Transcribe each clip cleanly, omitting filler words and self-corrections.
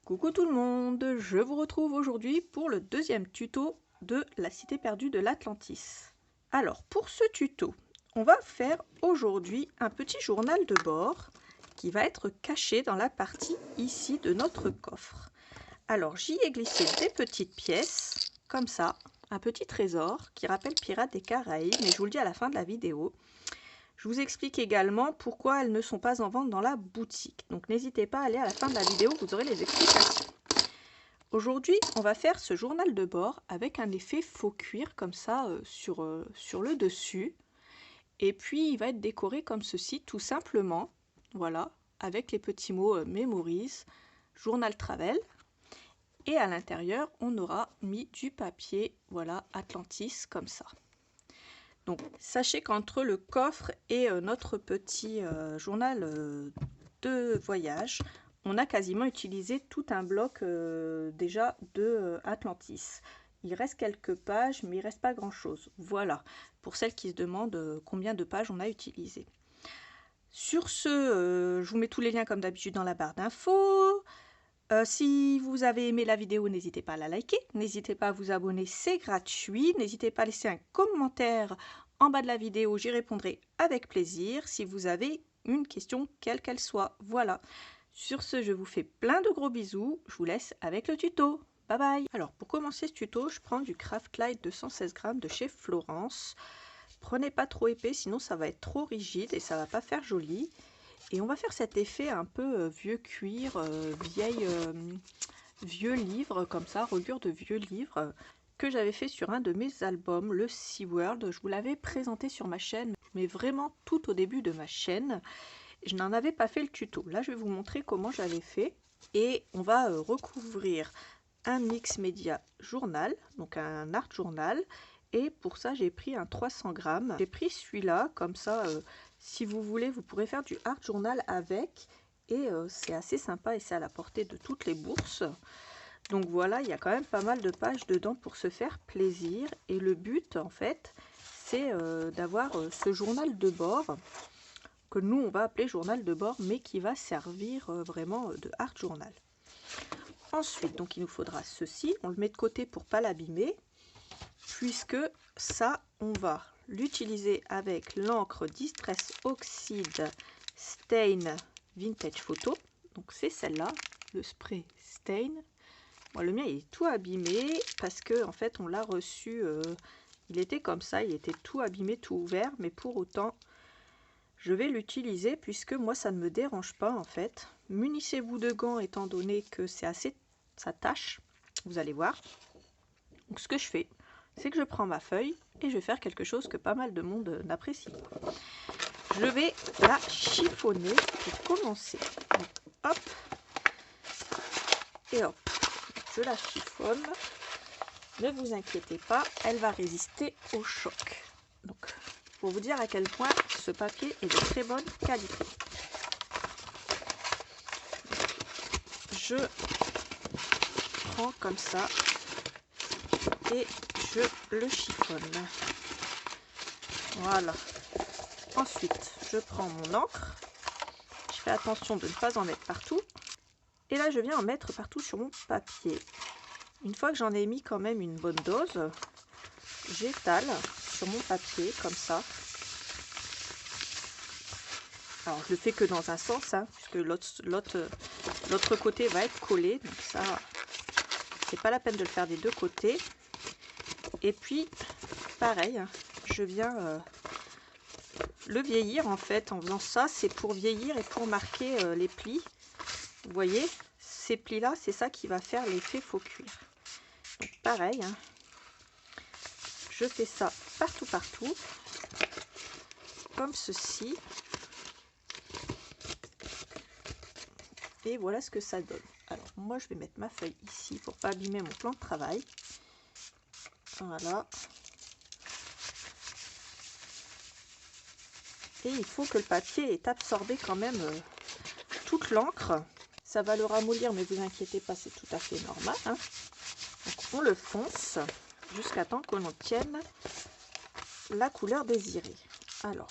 Coucou tout le monde, je vous retrouve aujourd'hui pour le deuxième tuto de la cité perdue de l'Atlantis. Alors pour ce tuto, on va faire aujourd'hui un petit journal de bord qui va être caché dans la partie ici de notre coffre. Alors j'y ai glissé des petites pièces, comme ça, un petit trésor qui rappelle Pirates des Caraïbes, mais je vous le dis à la fin de la vidéo. Je vous explique également pourquoi elles ne sont pas en vente dans la boutique. Donc n'hésitez pas à aller à la fin de la vidéo, vous aurez les explications. Aujourd'hui, on va faire ce journal de bord avec un effet faux cuir comme ça sur le dessus. Et puis il va être décoré comme ceci tout simplement. Voilà, avec les petits mots Memories, Journal Travel. Et à l'intérieur, on aura mis du papier, voilà, Atlantis comme ça. Donc, sachez qu'entre le coffre et notre petit journal de voyage, on a quasiment utilisé tout un bloc déjà de Atlantis. Il reste quelques pages, mais il ne reste pas grand-chose. Voilà, pour celles qui se demandent combien de pages on a utilisé. Sur ce, je vous mets tous les liens comme d'habitude dans la barre d'infos. Si vous avez aimé la vidéo, n'hésitez pas à la liker, n'hésitez pas à vous abonner, c'est gratuit, n'hésitez pas à laisser un commentaire en bas de la vidéo, j'y répondrai avec plaisir si vous avez une question quelle qu'elle soit. Voilà, sur ce je vous fais plein de gros bisous, je vous laisse avec le tuto, bye bye. Alors pour commencer ce tuto, je prends du Craftlight 216 grammes de chez Florence. Prenez pas trop épais, sinon ça va être trop rigide et ça va pas faire joli. Et on va faire cet effet un peu vieux cuir, vieux livre, comme ça, reliure de vieux livre, que j'avais fait sur un de mes albums, le SeaWorld. Je vous l'avais présenté sur ma chaîne, mais vraiment tout au début de ma chaîne. Je n'en avais pas fait le tuto. Là, je vais vous montrer comment j'avais fait. Et on va recouvrir un mix média journal, donc un art journal. Et pour ça, j'ai pris un 300 grammes. J'ai pris celui-là, comme ça... si vous voulez, vous pourrez faire du art journal avec et c'est assez sympa et c'est à la portée de toutes les bourses. Donc voilà, il y a quand même pas mal de pages dedans pour se faire plaisir. Et le but, en fait, c'est d'avoir ce journal de bord que nous, on va appeler journal de bord, mais qui va servir vraiment de art journal. Ensuite, donc il nous faudra ceci. On le met de côté pour pas l'abîmer, puisque ça, on va l'utiliser avec l'encre Distress Oxide Stain Vintage Photo. Donc c'est celle-là, le spray Stain. Bon, le mien il est tout abîmé parce que en fait on l'a reçu, il était comme ça, il était tout abîmé, tout ouvert, mais pour autant je vais l'utiliser puisque moi ça ne me dérange pas en fait. Munissez-vous de gants étant donné que c'est assez, ça tâche, vous allez voir. Donc ce que je fais, c'est que je prends ma feuille et je vais faire quelque chose que pas mal de monde n'apprécie. Je vais la chiffonner pour commencer. Donc, hop, et hop, je la chiffonne. Ne vous inquiétez pas, elle va résister au choc. Donc, pour vous dire à quel point ce papier est de très bonne qualité. Je prends comme ça et je le chiffonne. Voilà. Ensuite, je prends mon encre. Je fais attention de ne pas en mettre partout. Et là, je viens en mettre partout sur mon papier. Une fois que j'en ai mis quand même une bonne dose, j'étale sur mon papier comme ça. Alors, je le fais que dans un sens, hein, puisque l'autre côté va être collé. Donc ça, c'est pas la peine de le faire des deux côtés. Et puis, pareil, je viens le vieillir en fait en faisant ça. C'est pour vieillir et pour marquer les plis. Vous voyez, ces plis là, c'est ça qui va faire l'effet faux cuir. Donc pareil, hein, je fais ça partout, comme ceci. Et voilà ce que ça donne. Alors moi, je vais mettre ma feuille ici pour pas abîmer mon plan de travail. Voilà. Et il faut que le papier ait absorbé quand même toute l'encre. Ça va le ramollir, mais vous inquiétez pas, c'est tout à fait normal, hein. Donc on le fonce jusqu'à temps qu'on obtienne la couleur désirée. Alors,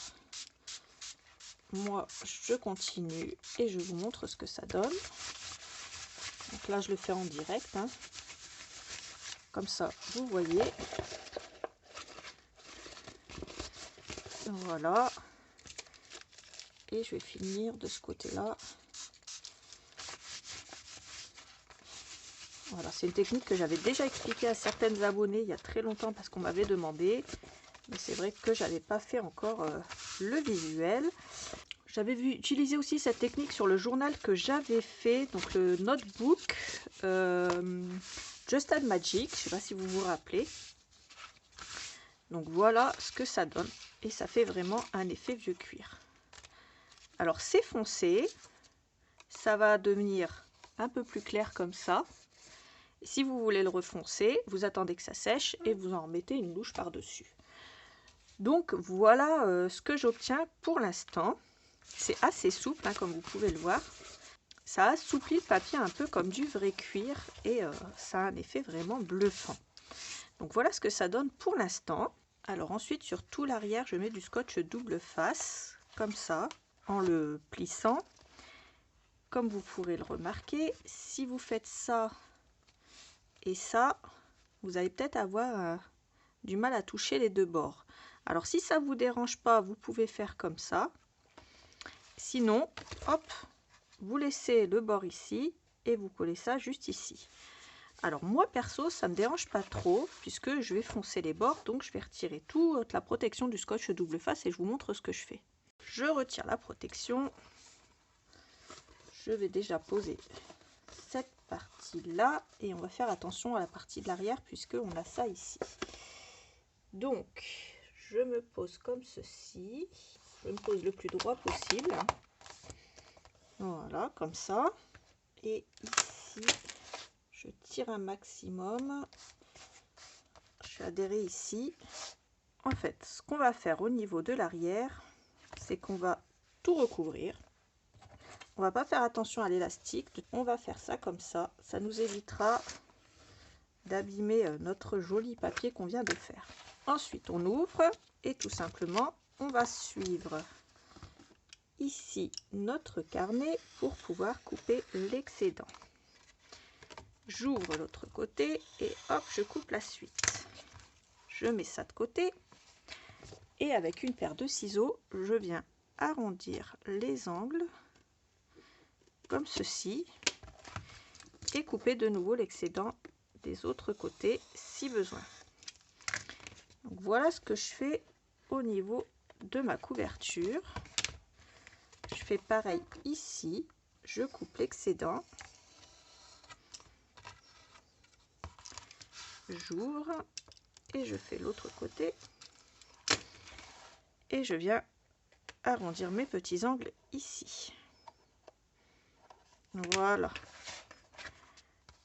moi je continue et je vous montre ce que ça donne. Donc Donc là je le fais en direct, hein. Comme ça vous voyez. Voilà. Et je vais finir de ce côté là. Voilà, c'est une technique que j'avais déjà expliquée à certaines abonnées il y a très longtemps parce qu'on m'avait demandé. Mais c'est vrai que j'avais pas fait encore le visuel. J'avais utilisé aussi cette technique sur le journal que j'avais fait, donc le notebook Just Add Magic, je ne sais pas si vous vous rappelez. Donc voilà ce que ça donne et ça fait vraiment un effet vieux cuir. Alors c'est foncé, ça va devenir un peu plus clair comme ça. Et si vous voulez le refoncer, vous attendez que ça sèche et vous en remettez une louche par-dessus. Donc voilà ce que j'obtiens pour l'instant. C'est assez souple, hein, comme vous pouvez le voir. Ça assouplit le papier un peu comme du vrai cuir et ça a un effet vraiment bluffant. Donc voilà ce que ça donne pour l'instant. Alors ensuite sur tout l'arrière je mets du scotch double face comme ça en le plissant. Comme vous pourrez le remarquer, si vous faites ça et ça, vous allez peut-être avoir du mal à toucher les deux bords. Alors si ça vous dérange pas, vous pouvez faire comme ça. Sinon, hop, vous laissez le bord ici et vous collez ça juste ici. Alors moi perso ça me dérange pas trop puisque je vais foncer les bords, donc je vais retirer toute la protection du scotch double face et je vous montre ce que je fais. Je retire la protection. Je vais déjà poser cette partie là et on va faire attention à la partie de l'arrière puisque on a ça ici. Donc je me pose comme ceci, je me pose le plus droit possible. Voilà, comme ça. Et ici, je tire un maximum. Je vais adhérer ici. En fait, ce qu'on va faire au niveau de l'arrière, c'est qu'on va tout recouvrir. On va pas faire attention à l'élastique. On va faire ça comme ça. Ça nous évitera d'abîmer notre joli papier qu'on vient de faire. Ensuite, on ouvre et tout simplement, on va suivre ici notre carnet pour pouvoir couper l'excédent. J'ouvre l'autre côté et hop, je coupe la suite. Je mets ça de côté et avec une paire de ciseaux, je viens arrondir les angles comme ceci et couper de nouveau l'excédent des autres côtés si besoin. Donc voilà ce que je fais au niveau de ma couverture. Je fais pareil ici, je coupe l'excédent, j'ouvre et je fais l'autre côté et je viens arrondir mes petits angles ici. Voilà,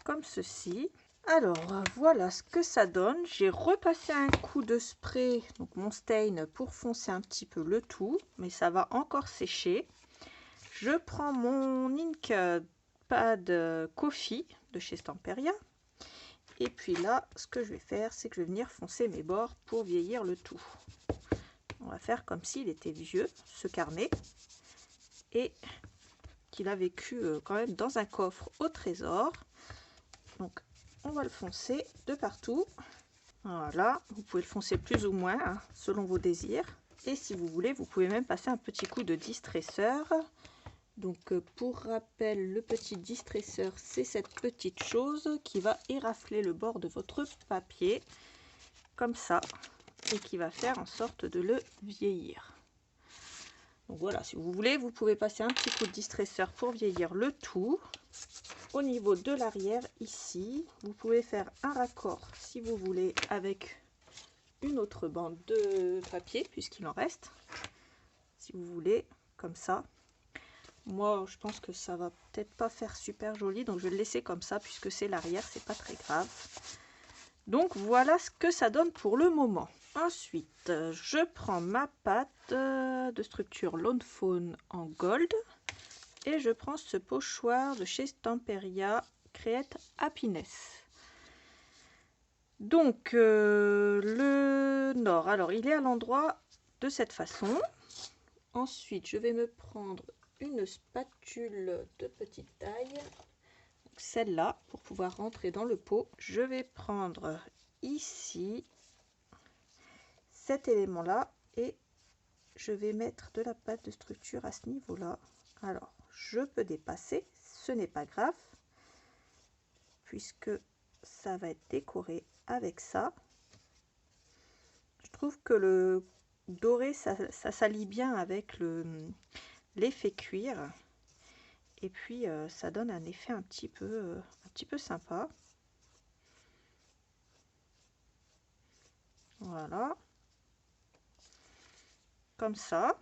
comme ceci. Alors voilà ce que ça donne. J'ai repassé un coup de spray, donc mon stain, pour foncer un petit peu le tout, mais ça va encore sécher. Je prends mon ink pad Coffee de chez Stamperia. Et puis là, ce que je vais faire, c'est que je vais venir foncer mes bords pour vieillir le tout. On va faire comme s'il était vieux, ce carnet, et qu'il a vécu quand même dans un coffre au trésor. Donc, on va le foncer de partout. Voilà, vous pouvez le foncer plus ou moins, hein, selon vos désirs. Et si vous voulez, vous pouvez même passer un petit coup de distresseur. Donc pour rappel, le petit distresseur, c'est cette petite chose qui va érafler le bord de votre papier, comme ça, et qui va faire en sorte de le vieillir. Donc voilà, si vous voulez, vous pouvez passer un petit coup de distresseur pour vieillir le tout. Au niveau de l'arrière, ici, vous pouvez faire un raccord, si vous voulez, avec une autre bande de papier, puisqu'il en reste, si vous voulez, comme ça. Moi, je pense que ça va peut-être pas faire super joli, donc je vais le laisser comme ça, puisque c'est l'arrière, c'est pas très grave. Donc voilà ce que ça donne pour le moment. Ensuite, je prends ma pâte de structure Lone Fawn en gold et je prends ce pochoir de chez Stamperia Create Happiness. Donc le nord, alors il est à l'endroit de cette façon. Ensuite, je vais me prendre une spatule de petite taille. celle-là, pour pouvoir rentrer dans le pot, je vais prendre ici cet élément-là et je vais mettre de la pâte de structure à ce niveau-là. Alors, je peux dépasser, ce n'est pas grave, puisque ça va être décoré avec ça. Je trouve que le doré, ça s'allie bien avec l'effet cuir. Et puis, ça donne un effet un petit peu sympa. Voilà. Comme ça.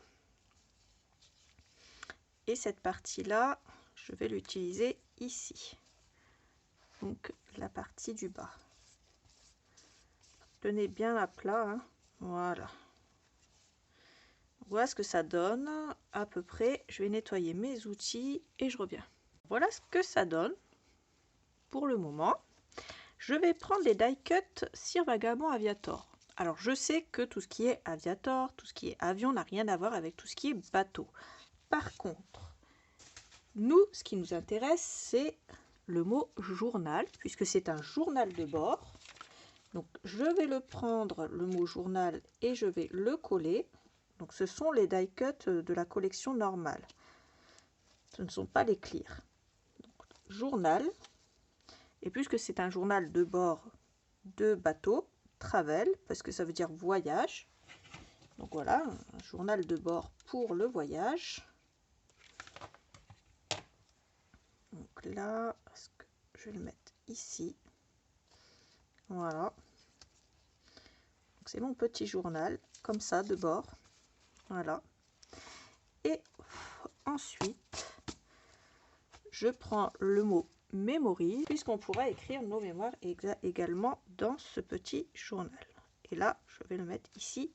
Et cette partie-là, je vais l'utiliser ici. Donc, la partie du bas. Tenez bien à plat, hein. Voilà. Voilà ce que ça donne à peu près. Je vais nettoyer mes outils et je reviens. Voilà ce que ça donne pour le moment. Je vais prendre les die cut Sir Vagabond Aviator. Alors je sais que tout ce qui est aviator, tout ce qui est avion n'a rien à voir avec tout ce qui est bateau. Par contre, nous, ce qui nous intéresse, c'est le mot journal, puisque c'est un journal de bord. Donc je vais le prendre, le mot journal, et je vais le coller. Donc ce sont les die cut de la collection normale. Ce ne sont pas les clear. Donc, journal. Et puisque c'est un journal de bord de bateau, travel, parce que ça veut dire voyage. Donc voilà, un journal de bord pour le voyage. Donc là, je vais le mettre ici. Voilà. C'est mon petit journal, comme ça, de bord. Voilà. Et ensuite, je prends le mot memory, puisqu'on pourra écrire nos mémoires également dans ce petit journal. Et là, je vais le mettre ici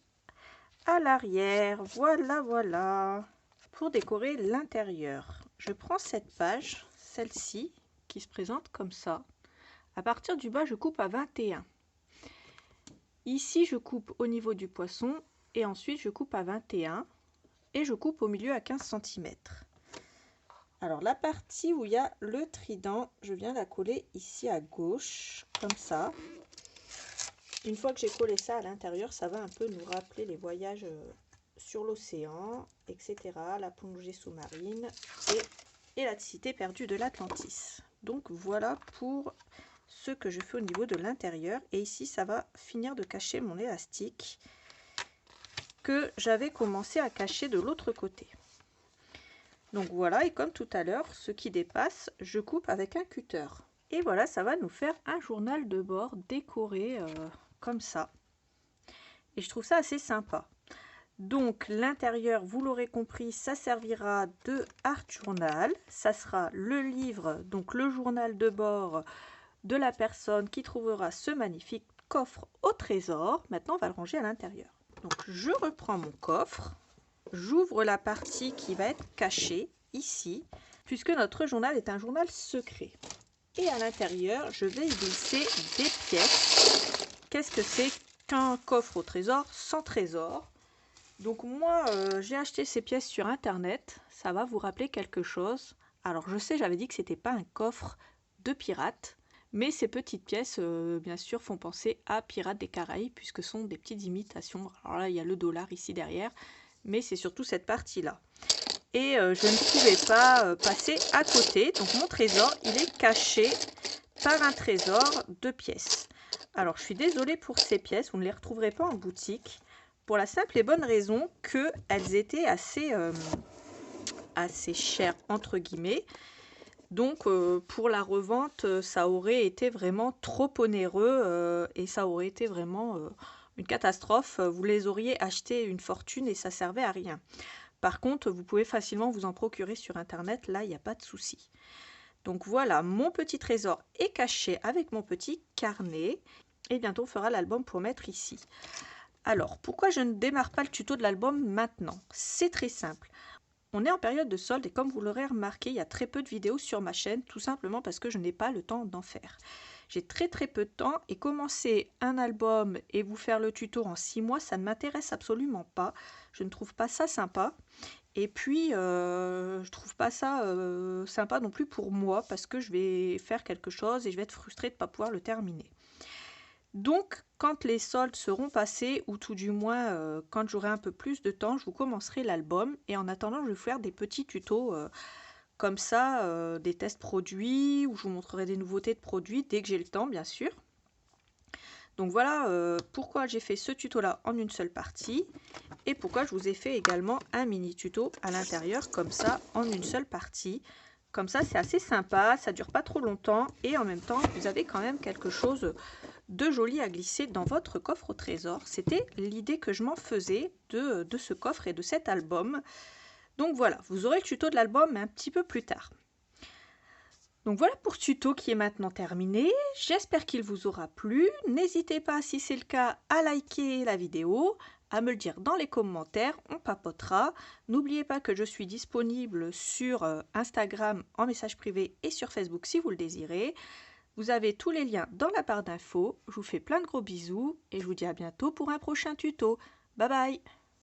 à l'arrière. Voilà, voilà. Pour décorer l'intérieur, je prends cette page, celle-ci, qui se présente comme ça. À partir du bas, je coupe à 21. Ici, je coupe au niveau du poisson et ensuite je coupe à 21 et je coupe au milieu à 15 cm. Alors la partie où il y a le trident, je viens la coller ici à gauche, comme ça. Une fois que j'ai collé ça à l'intérieur, ça va un peu nous rappeler les voyages sur l'océan, etc. La plongée sous-marine et la cité perdue de l'Atlantis. Donc voilà pour ce que je fais au niveau de l'intérieur. Et ici, ça va finir de cacher mon élastique que j'avais commencé à cacher de l'autre côté. Donc voilà, et comme tout à l'heure, ce qui dépasse, je coupe avec un cutter. Et voilà, ça va nous faire un journal de bord décoré comme ça. Et je trouve ça assez sympa. Donc l'intérieur, vous l'aurez compris, ça servira de art journal. Ça sera le livre, donc le journal de bord de la personne qui trouvera ce magnifique coffre au trésor. Maintenant, on va le ranger à l'intérieur. Donc je reprends mon coffre. J'ouvre la partie qui va être cachée ici, puisque notre journal est un journal secret. Et à l'intérieur, je vais y glisser des pièces. Qu'est-ce que c'est qu'un coffre au trésor sans trésor? Donc moi, j'ai acheté ces pièces sur internet. Ça va vous rappeler quelque chose. Alors je sais, j'avais dit que c'était pas un coffre de pirate, mais ces petites pièces, bien sûr, font penser à Pirates des Caraïbes, puisque ce sont des petites imitations. Alors là, il y a le dollar ici derrière, mais c'est surtout cette partie-là. Et je ne pouvais pas passer à côté. Donc mon trésor, il est caché par un trésor de pièces. Alors je suis désolée pour ces pièces, vous ne les retrouverez pas en boutique, pour la simple et bonne raison qu'elles étaient assez chères, entre guillemets. Donc pour la revente, ça aurait été vraiment trop onéreux et ça aurait été vraiment une catastrophe. Vous les auriez achetées une fortune et ça servait à rien. Par contre, vous pouvez facilement vous en procurer sur internet, là il n'y a pas de souci. Donc voilà, mon petit trésor est caché avec mon petit carnet et bientôt on fera l'album pour mettre ici. Alors, pourquoi je ne démarre pas le tuto de l'album maintenant? C'est très simple. On est en période de solde et comme vous l'aurez remarqué, il y a très peu de vidéos sur ma chaîne, tout simplement parce que je n'ai pas le temps d'en faire. J'ai très peu de temps et commencer un album et vous faire le tuto en 6 mois, ça ne m'intéresse absolument pas. Je ne trouve pas ça sympa. Et puis, je trouve pas ça sympa non plus pour moi parce que je vais faire quelque chose et je vais être frustrée de ne pas pouvoir le terminer. Donc, quand les soldes seront passés, ou tout du moins quand j'aurai un peu plus de temps, je vous commencerai l'album. Et en attendant, je vais vous faire des petits tutos comme ça, des tests produits, où je vous montrerai des nouveautés de produits dès que j'ai le temps, bien sûr. Donc voilà pourquoi j'ai fait ce tuto-là en une seule partie. Et pourquoi je vous ai fait également un mini tuto à l'intérieur comme ça en une seule partie. Comme ça c'est assez sympa, ça dure pas trop longtemps et en même temps vous avez quand même quelque chose de joli à glisser dans votre coffre au trésor. C'était l'idée que je m'en faisais de ce coffre et de cet album. Donc voilà, vous aurez le tuto de l'album mais un petit peu plus tard. Donc voilà pour ce tuto qui est maintenant terminé. J'espère qu'il vous aura plu. N'hésitez pas, si c'est le cas, à liker la vidéo, à me le dire dans les commentaires, on papotera. N'oubliez pas que je suis disponible sur Instagram en message privé et sur Facebook si vous le désirez. Vous avez tous les liens dans la barre d'infos. Je vous fais plein de gros bisous et je vous dis à bientôt pour un prochain tuto. Bye bye!